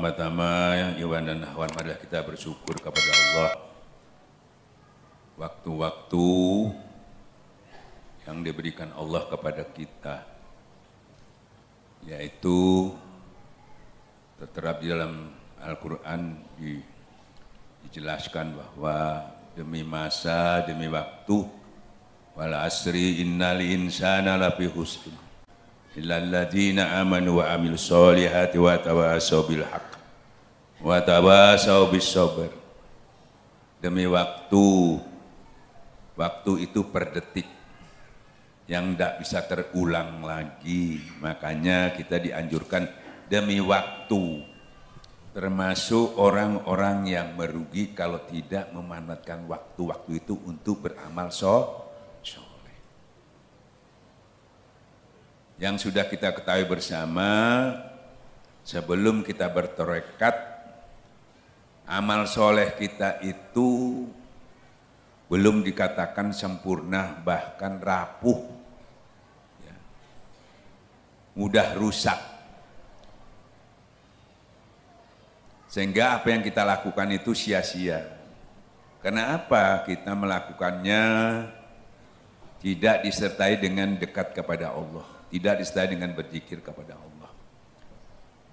Pertama-tama yang Iwan dan Ahwan, marilah kita bersyukur kepada Allah. Waktu-waktu yang diberikan Allah kepada kita, yaitu tertera di dalam Al-Quran dijelaskan bahwa demi masa, demi waktu, wal asri innal insana lafi husn illal ladzina amanu wa amilus solihati wa tawasaw bil haqq wa tawasaw bis sabr. Demi waktu, waktu itu per detik yang tidak bisa terulang lagi, makanya kita dianjurkan demi waktu, termasuk orang-orang yang merugi kalau tidak memanfaatkan waktu-waktu itu untuk beramal soleh. Yang sudah kita ketahui bersama, sebelum kita bertekad, amal soleh kita itu belum dikatakan sempurna, bahkan rapuh, ya, mudah rusak. Sehingga apa yang kita lakukan itu sia-sia. Karena apa? Kita melakukannya tidak disertai dengan dekat kepada Allah, tidak disertai dengan berzikir kepada Allah.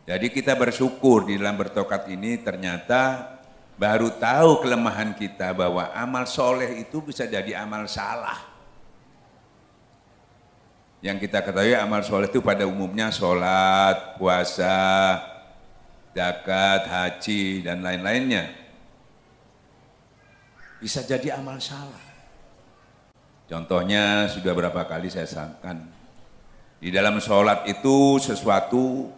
Jadi kita bersyukur di dalam bertokat ini ternyata baru tahu kelemahan kita bahwa amal soleh itu bisa jadi amal salah. Yang kita ketahui amal soleh itu pada umumnya sholat, puasa, zakat, haji, dan lain-lainnya. Bisa jadi amal salah. Contohnya sudah berapa kali saya sampaikan. Di dalam sholat itu sesuatu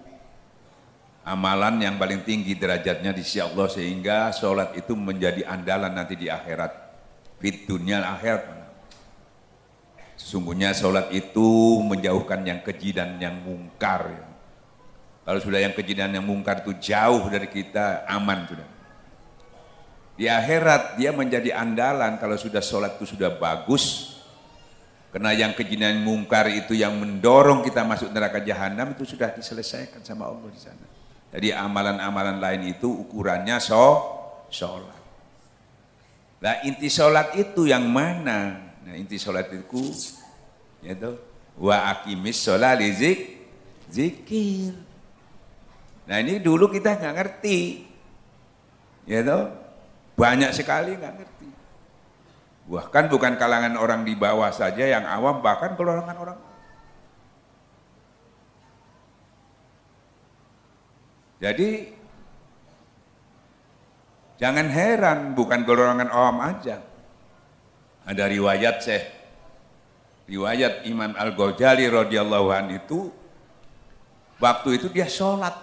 amalan yang paling tinggi derajatnya di sisi Allah, sehingga sholat itu menjadi andalan nanti di akhirat. Fit dunia akhirat. Sesungguhnya sholat itu menjauhkan yang keji dan yang mungkar. Kalau sudah yang keji dan yang mungkar itu jauh dari kita, aman sudah. Di akhirat dia menjadi andalan kalau sudah sholat itu sudah bagus. Karena yang keji dan mungkar itu yang mendorong kita masuk neraka jahanam itu sudah diselesaikan sama Allah di sana. Jadi amalan-amalan lain itu ukurannya sholat. Nah inti sholat itu yang mana? Nah inti sholat itu yaitu wa aqimis sholat zikir. Nah ini dulu kita nggak ngerti, yaitu banyak sekali nggak ngerti. Bahkan bukan kalangan orang di bawah saja yang awam, bahkan kalangan orang. Jadi jangan heran, bukan golongan awam aja. Ada riwayat riwayat Imam Al-Ghazali radhiyallahu anhu itu, waktu itu dia sholat.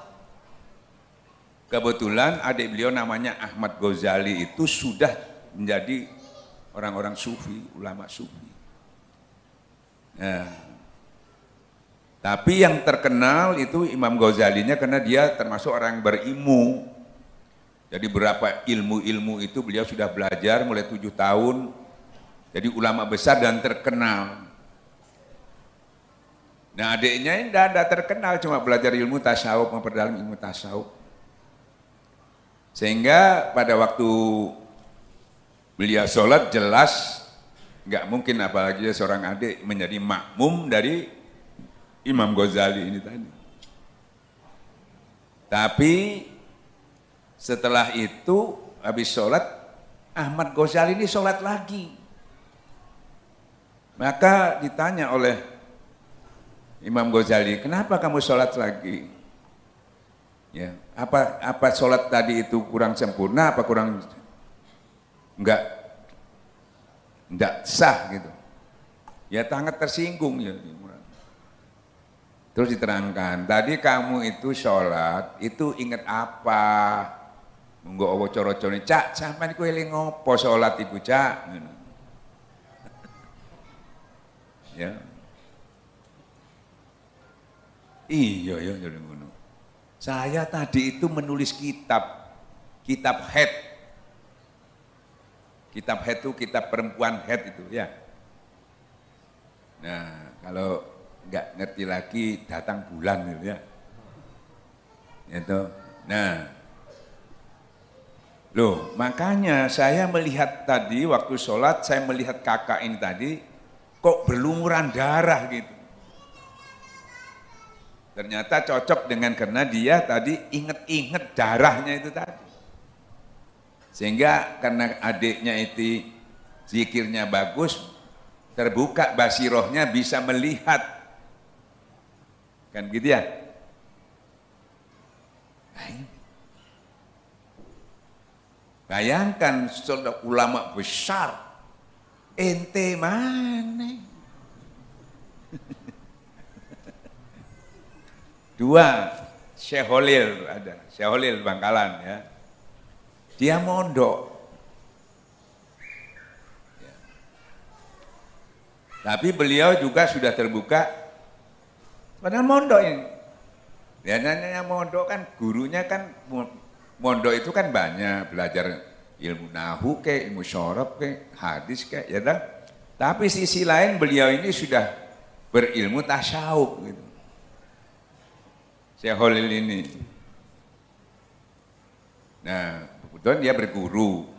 Kebetulan adik beliau namanya Ahmad Ghazali itu sudah menjadi orang-orang sufi, ulama sufi. Nah, tapi yang terkenal itu Imam Ghazalinya karena dia termasuk orang yang berilmu. Jadi berapa ilmu-ilmu itu beliau sudah belajar mulai 7 tahun. Jadi ulama besar dan terkenal. Nah adiknya ini tidak ada terkenal, cuma belajar ilmu tasawuf, memperdalam ilmu tasawuf. Sehingga pada waktu beliau sholat jelas nggak mungkin apalagi seorang adik menjadi makmum dari Imam Ghazali ini tadi. Tapi setelah itu habis sholat Ahmad Ghazali ini sholat lagi. Maka ditanya oleh Imam Ghazali, kenapa kamu sholat lagi? Ya, apa sholat tadi itu kurang sempurna, apa kurang enggak sah gitu. Ya sangat tersinggung ya. Terus diterangkan, tadi kamu itu sholat, itu ingat apa? Monggo awo coro-corone, cak sampean iku eling ngopo sholat iku cak? Ya. Iya ya jadi ngono. Saya tadi itu menulis kitab head. Kitab head itu kitab perempuan head itu ya. Nah kalau nggak ngerti lagi datang bulan gitu ya. Itu. Nah Loh, makanya saya melihat tadi waktu sholat, saya melihat kakak ini tadi, kok berlumuran darah gitu. Ternyata cocok dengan karena dia tadi inget-inget darahnya itu tadi. Sehingga karena adiknya itu zikirnya bagus, terbuka basirohnya bisa melihat. Kan gitu ya? Bayangkan saudara ulama besar, ente mana? Dua, Syekh Holil ada, Syekh Holil Bangkalan ya. Dia mondok. Ya. Tapi beliau juga sudah terbuka, padahal mondok ini. Ya namanya mondok kan gurunya kan, mondok itu kan banyak, belajar ilmu nahu ke, ilmu syarab ke, hadis ke, ya kan? Tapi sisi lain beliau ini sudah berilmu tasyawuf gitu. Syekh Holil ini. Nah, kebetulan dia berguru.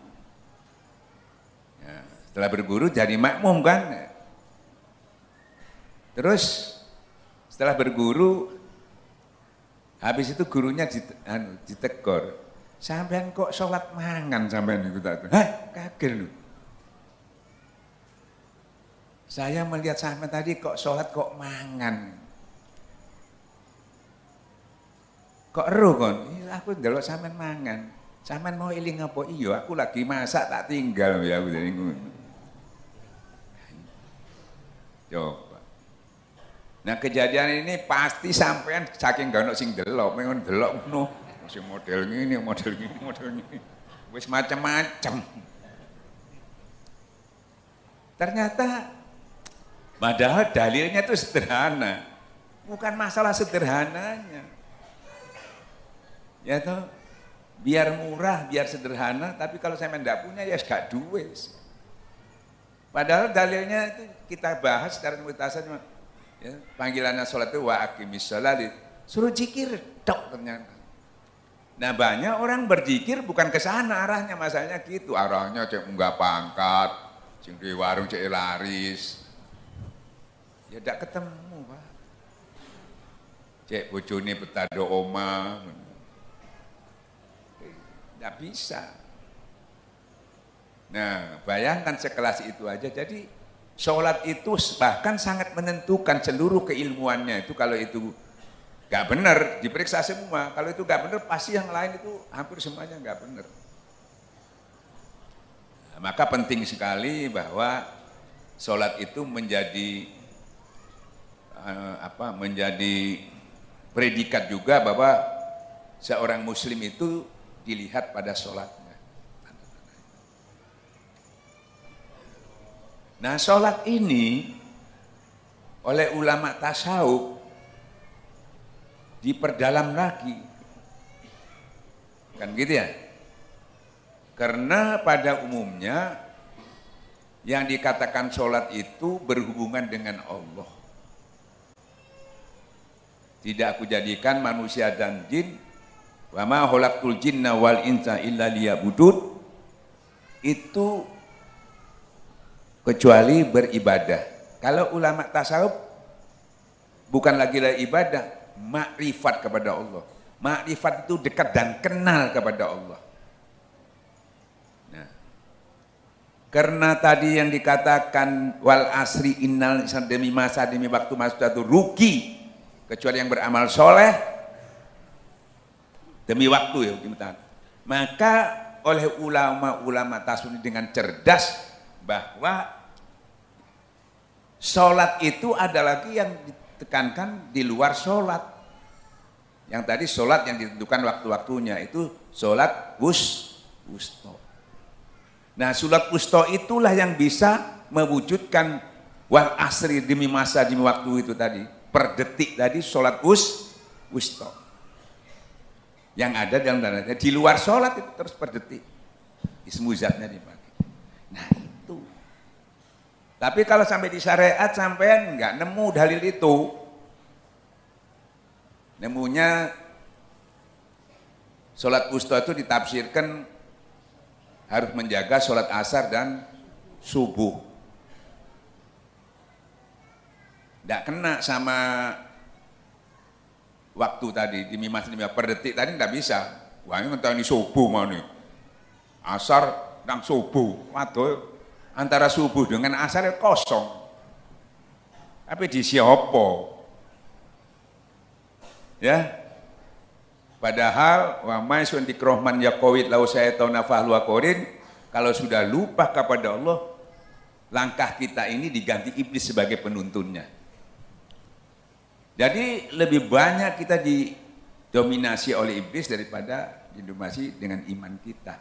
Ya, setelah berguru jadi makmum kan. Terus setelah berguru, habis itu gurunya ditegur. Sampean kok sholat mangan sampean itu tadi? Hah, kaget lu. Saya melihat sampean tadi kok sholat kok mangan. Kok ero kon? Aku ndelok sampean mangan. Sampean mau eling apa? Iya, aku lagi masak tak tinggal ya aku jadi ngono. Coba. Nah, kejadian ini pasti sampean saking gak ono sing delok, pengen delok ngono. Sing model ngene, model ngene, model ngene. Wis macam-macam. Ternyata padahal dalilnya itu sederhana. Bukan masalah sederhananya. Ya toh, biar murah, biar sederhana, tapi kalau saya tidak punya ya gak duit. Padahal dalilnya itu kita bahas secara mutasan, ya, panggilannya sholat itu wa aqimis sholat, suruh zikir dok ternyata. Nah banyak orang berzikir bukan ke sana arahnya, masalahnya gitu, arahnya cek munggah pangkat, cek di warung cek laris, ya tidak ketemu Pak. Cek bojone petado oma. Tidak bisa. Nah, bayangkan sekelas itu aja. Jadi, sholat itu bahkan sangat menentukan seluruh keilmuannya. Itu kalau itu gak benar, diperiksa semua. Kalau itu gak benar, pasti yang lain itu hampir semuanya gak benar. Nah, maka penting sekali bahwa sholat itu menjadi menjadi predikat juga bahwa seorang muslim itu dilihat pada sholatnya. Nah sholat ini oleh ulama tasawuf diperdalam lagi. Kan gitu ya? Karena pada umumnya yang dikatakan sholat itu berhubungan dengan Allah. Tidak aku jadikan manusia dan jin wa ma khalaqtul jinna wal insa illa liya'budun, itu kecuali beribadah. Kalau ulama tasawuf bukan lagi ibadah, makrifat kepada Allah. Makrifat itu dekat dan kenal kepada Allah. Nah, karena tadi yang dikatakan wal asri innal insana demi masa demi waktu itu rugi kecuali yang beramal soleh demi waktu ya, maka oleh ulama-ulama tasawuf dengan cerdas bahwa sholat itu ada lagi yang ditekankan di luar sholat. Yang tadi sholat yang ditentukan waktu-waktunya itu sholat wusto. Nah sholat wusto itulah yang bisa mewujudkan wal asri demi masa demi waktu itu tadi. Per detik tadi sholat wusto. Yang ada dalam dananya di luar sholat itu terus per detik ismuzatnya dipakai. Nah itu. Tapi kalau sampai di syariat sampean nggak nemu dalil itu, nemunya sholat wusta itu ditafsirkan harus menjaga sholat asar dan subuh. Tidak kena sama waktu tadi, di mimas per detik tadi tidak bisa. Wah ini mentah ini subuh mau nih. Asar dan subuh. Waduh, antara subuh dengan asar kosong. Tapi di siapa? Ya. Padahal wa may suntik rohman yakowit lau syaitona fahlu akorin, kalau sudah lupa kepada Allah, langkah kita ini diganti iblis sebagai penuntunnya. Jadi lebih banyak kita didominasi oleh iblis daripada didominasi dengan iman kita.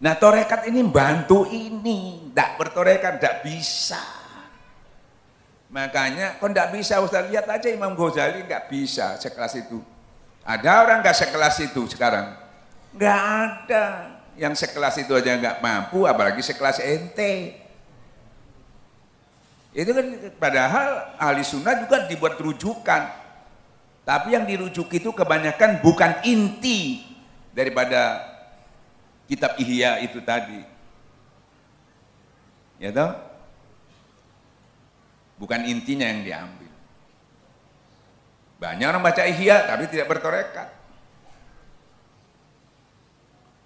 Nah torekat ini bantu ini, tidak bertorekat tidak bisa. Makanya kok tidak bisa, Ustaz lihat aja Imam Ghazali nggak bisa sekelas itu. Ada orang nggak sekelas itu sekarang? Nggak ada. Yang sekelas itu aja nggak mampu, apalagi sekelas ente. Itu kan padahal ahli sunnah juga dibuat rujukan. Tapi yang dirujuk itu kebanyakan bukan inti daripada kitab Ihya itu tadi. Ya toh? Bukan intinya yang diambil. Banyak orang baca Ihya tapi tidak bertorekat.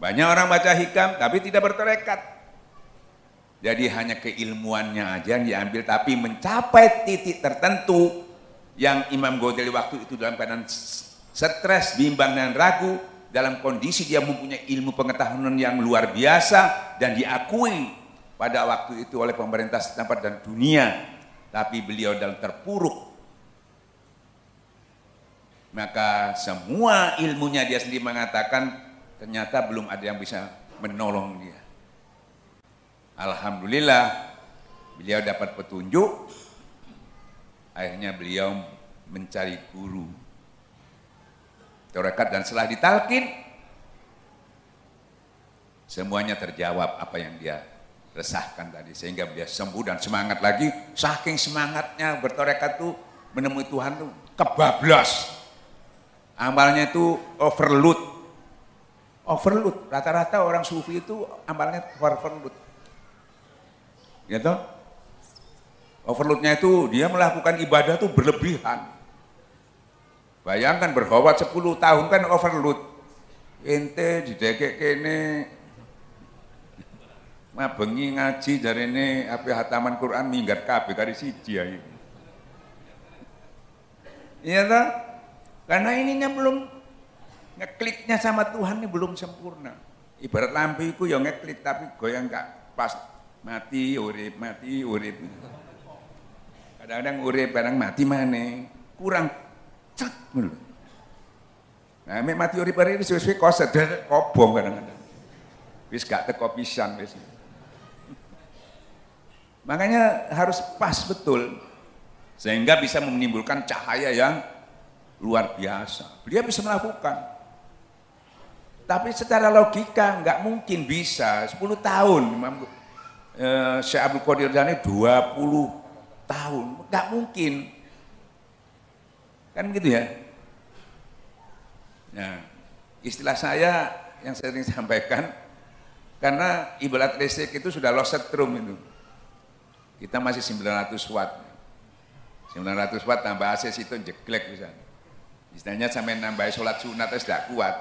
Banyak orang baca Hikam tapi tidak bertorekat. Jadi hanya keilmuannya aja yang diambil, tapi mencapai titik tertentu yang Imam Ghazali waktu itu dalam keadaan stres, bimbang dan ragu, dalam kondisi dia mempunyai ilmu pengetahuan yang luar biasa dan diakui pada waktu itu oleh pemerintah setempat dan dunia, tapi beliau dalam terpuruk. Maka semua ilmunya dia sendiri mengatakan ternyata belum ada yang bisa menolong dia. Alhamdulillah beliau dapat petunjuk, akhirnya beliau mencari guru torekat dan setelah ditalkin semuanya terjawab apa yang dia resahkan tadi, sehingga beliau sembuh dan semangat lagi. Saking semangatnya bertorekat tuh menemui Tuhan tuh kebablas. Amalnya itu overload. Rata-rata orang sufi itu amalnya overload. Ya toh? Overloadnya itu dia melakukan ibadah tuh berlebihan. Bayangkan berkhawat 10 tahun kan overload. Ente didekek kene mabengi ngaji jarene ape hataman Quran minggat kabeh kari siji ae. Iya toh? Karena ininya belum ngekliknya sama Tuhan ini belum sempurna. Ibarat lampu itu ya ngeklik tapi goyang enggak pas, mati urip. Kadang-kadang urip, kadang mati mana, kurang cek dulu. Nah, mati urip ini sesuai koset, kobong kadang-kadang. Wis gak teko pisan wis. Makanya harus pas betul sehingga bisa menimbulkan cahaya yang luar biasa. Dia bisa melakukan. Tapi secara logika nggak mungkin bisa. 10 tahun Syekh Abdul Qadir Jani 20 tahun, nggak mungkin. Kan gitu ya. Nah, istilah saya yang sering sampaikan, karena ibarat listrik itu sudah low setrum itu. Kita masih 900 watt. 900 watt tambah AC itu jeglek bisa. Istilahnya sampai nambah sholat sunat itu tidak kuat.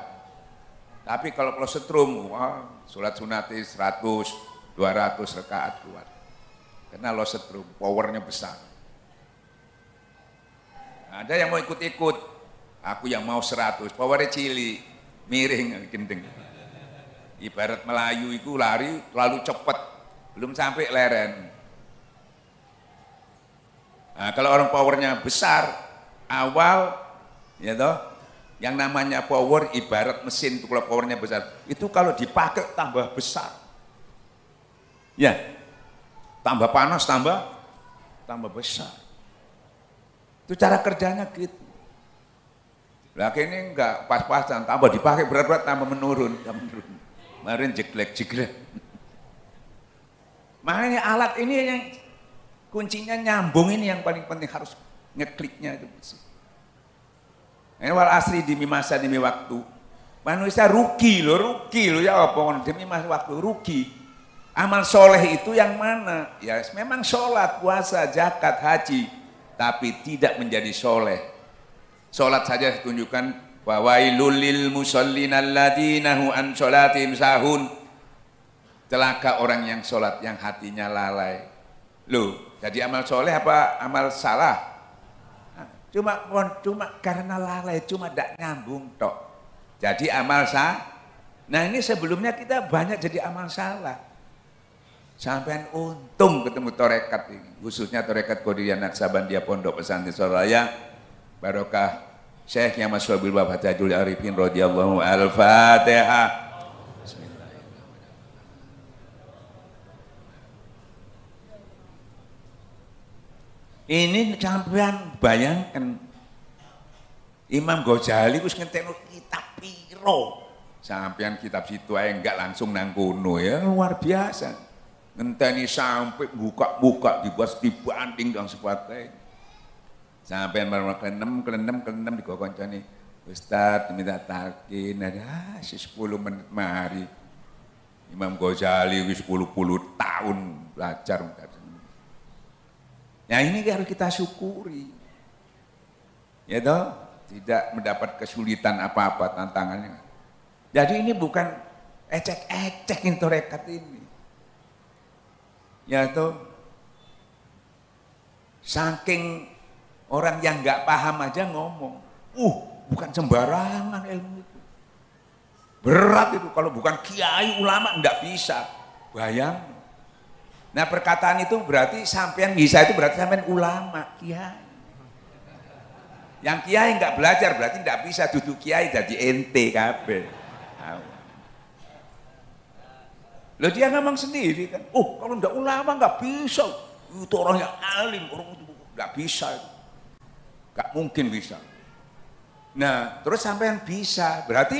Tapi kalau setrum, wah, sholat sunat 100, 200 rakaat kuat. Karena lo setrum, powernya besar. Ada yang mau ikut-ikut, aku yang mau 100, powernya cili, miring, gendeng. Ibarat Melayu itu lari terlalu cepat, belum sampai leren. Nah, kalau orang powernya besar, awal, ya toh, yang namanya power ibarat mesin itu kalau powernya besar, itu kalau dipakai tambah besar. Ya, tambah panas, tambah besar. Itu cara kerjanya gitu. Lah ini enggak pas-pasan, tambah dipakai berat-berat tambah menurun. Kemarin jeglek. Makanya alat ini yang kuncinya nyambung ini yang paling penting, harus ngekliknya itu. Ini wal asri demi masa demi waktu Manusia rugi loh ya apa demi mas waktu rugi. Amal soleh itu yang mana? Ya memang sholat, puasa, zakat, haji, tapi tidak menjadi soleh. Sholat saja ditunjukkan wawailul lil musallin alladzina hum an sholatihim sahun. Celaka orang yang sholat yang hatinya lalai. Loh, jadi amal soleh apa amal salah? Cuma karena lalai, cuma tidak nyambung tok. Jadi amal sah. Nah ini sebelumnya kita banyak jadi amal salah. Sampai untung ketemu torekat ini, khususnya torekat Qadiriyah Naksabandia Pondok Pesantren Soraya, barokah Syekh Yang Maswabil Bapak Tajul Arifin radhiyallahu al-Fatihah. Ini sampean bayangkan Imam Ghazali wis ngentekno kitab piro. Sampean kitab situ ae enggak langsung nang kono ya, luar biasa. Ngenteni sampai buka-buka dibahas dibanting dan sebagainya. Sampai malam ke-6 dikokoncani. Ustaz minta talqin ada 10 menit mari. Imam Ghazali 10 tahun belajar. Nah ini harus kita syukuri. Ya toh, tidak mendapat kesulitan apa-apa tantangannya. Jadi ini bukan ecek-ecek ini torekat ini. Ya toh, saking orang yang nggak paham aja ngomong, bukan sembarangan ilmu itu. Berat itu, kalau bukan kiai ulama nggak bisa. Bayang. Nah perkataan itu berarti sampean bisa itu berarti sampean ulama, kiai. Yang kiai nggak belajar berarti nggak bisa duduk kiai jadi ente kabeh. Loh dia ngomong sendiri kan, kalau enggak ulama enggak bisa, itu orang yang alim, orang itu enggak bisa, enggak mungkin bisa. Nah terus sampean bisa, berarti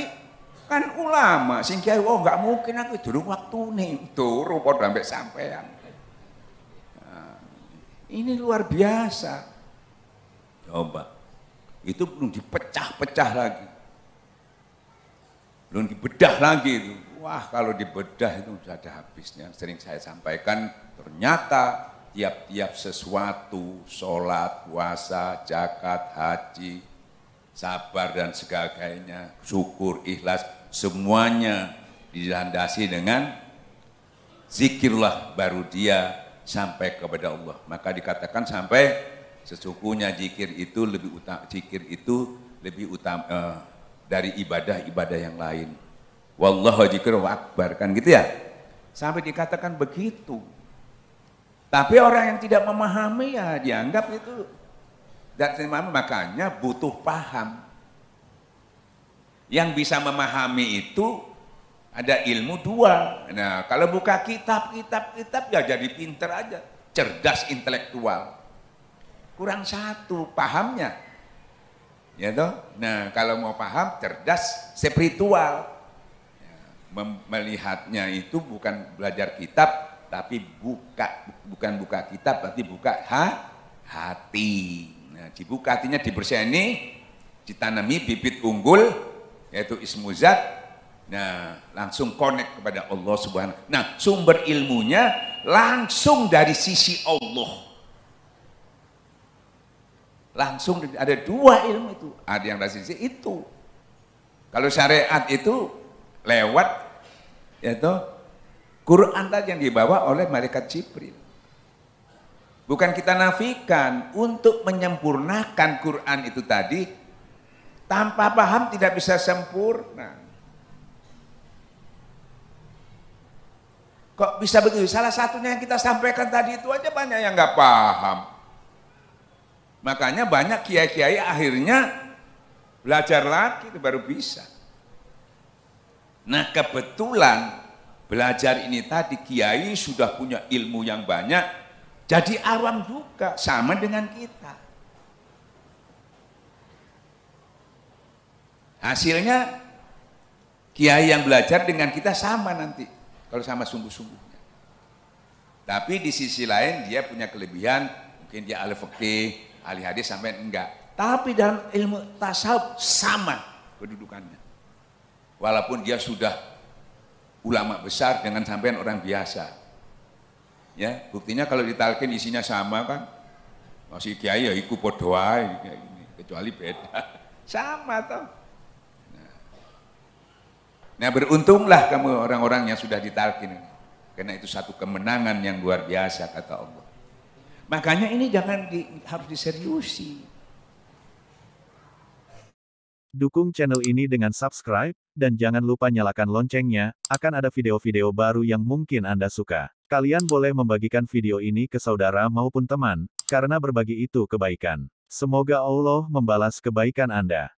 kan ulama, sing kiai, enggak mungkin aku durung waktu nih, turu padha sampai sampean. Nah, ini luar biasa. Coba, itu belum dipecah-pecah lagi, belum dibedah lagi itu. Wah kalau dibedah itu sudah ada habisnya. Sering saya sampaikan ternyata tiap-tiap sesuatu, sholat, puasa, zakat, haji, sabar dan sebagainya, syukur, ikhlas, semuanya dilandasi dengan zikirlah baru dia sampai kepada Allah. Maka dikatakan sampai sesungguhnya zikir itu lebih utama dari ibadah-ibadah yang lain. Wallahu dzikru akbar kan gitu ya. Sampai dikatakan begitu. Tapi orang yang tidak memahami ya dianggap itu tidak memahami, makanya butuh paham. Yang bisa memahami itu ada ilmu dua. Nah, kalau buka kitab ya jadi pinter aja, cerdas intelektual. Kurang satu pahamnya. Ya toh? Nah, kalau mau paham cerdas spiritual. Melihatnya itu bukan belajar kitab tapi bukan buka kitab tapi buka hati. Nah, dibuka hatinya dibersihani, ditanami bibit unggul yaitu ismu zat. Nah, langsung connect kepada Allah Subhanahu. Nah, sumber ilmunya langsung dari sisi Allah. Langsung ada dua ilmu itu, ada yang dari sisi itu. Kalau syariat itu lewat yaitu Quran tadi yang dibawa oleh malaikat Jibril. Bukan kita nafikan, untuk menyempurnakan Quran itu tadi tanpa paham tidak bisa sempurna. Kok bisa begitu? Salah satunya yang kita sampaikan tadi itu aja banyak yang nggak paham. Makanya banyak kiai-kiai akhirnya belajar lagi itu baru bisa. Nah kebetulan belajar ini tadi kiai sudah punya ilmu yang banyak, jadi awam juga sama dengan kita. Hasilnya kiai yang belajar dengan kita sama nanti kalau sama sungguh-sungguhnya. Tapi di sisi lain dia punya kelebihan, mungkin dia ahli fikih, ahli hadis sampai enggak. Tapi dalam ilmu tasawuf sama kedudukannya. Walaupun dia sudah ulama besar dengan sampean orang biasa. Ya, buktinya kalau ditalkin isinya sama kan, masih kiai ya iku podo ae, kecuali beda. Sama toh. Nah, beruntunglah kamu orang-orang yang sudah ditalkin. Karena itu satu kemenangan yang luar biasa kata Allah. Makanya ini harus diseriusi. Dukung channel ini dengan subscribe, dan jangan lupa nyalakan loncengnya, akan ada video-video baru yang mungkin Anda suka. Kalian boleh membagikan video ini ke saudara maupun teman, karena berbagi itu kebaikan. Semoga Allah membalas kebaikan Anda.